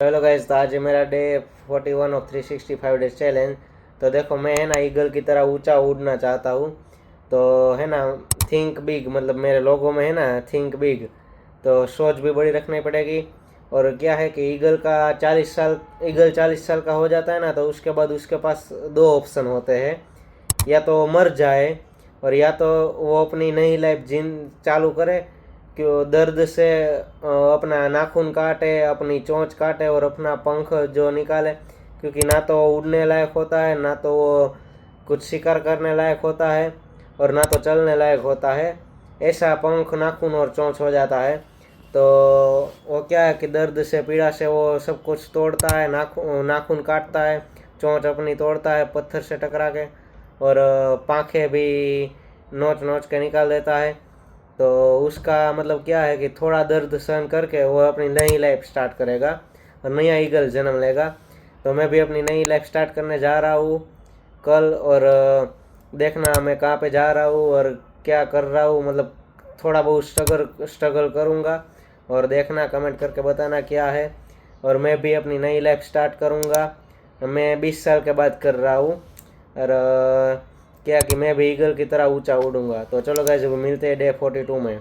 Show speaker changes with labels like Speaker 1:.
Speaker 1: Hello guys, तो आज है मेरा डे 41 ऑफ 365 डेज चैलेंज। तो देखो, मैं है ना ईगल की तरह ऊंचा उड़ना चाहता हूँ। तो है ना, थिंक बिग, मतलब मेरे लोगों में है ना थिंक बिग। तो सोच भी बड़ी रखनी पड़ेगी। और क्या है कि ईगल 40 साल का हो जाता है ना, तो उसके बाद उसके पास दो ऑप्शन होते हैं। या तो वो मर जाए, और या तो वो अपनी नई लाइफ जीन चालू करे, कि वो दर्द से अपना नाखून काटे, अपनी चोंच काटे और अपना पंख जो निकाले। क्योंकि ना तो वो उड़ने लायक होता है, ना तो वो कुछ शिकार करने लायक होता है, और ना तो चलने लायक होता है। ऐसा पंख, नाखून और चोंच हो जाता है। तो वो क्या है कि दर्द से, पीड़ा से वो सब कुछ तोड़ता है, नाखून काटता है, चोंच अपनी तोड़ता है पत्थर से टकरा के, और पाँखें भी नोच नोच के निकाल देता है। तो उसका मतलब क्या है कि थोड़ा दर्द सहन करके वो अपनी नई लाइफ स्टार्ट करेगा और नया ईगल जन्म लेगा। तो मैं भी अपनी नई लाइफ स्टार्ट करने जा रहा हूँ कल। और देखना मैं कहाँ पे जा रहा हूँ और क्या कर रहा हूँ, मतलब थोड़ा बहुत स्ट्रगल करूँगा। और देखना, कमेंट करके बताना क्या है। और मैं भी अपनी नई लाइफ स्टार्ट करूँगा। मैं 20 साल के बाद कर रहा हूँ। और क्या कि मैं भी ईगल की तरह ऊंचा उड़ूंगा। तो चलो गाइस, मिलते हैं डे 42 में।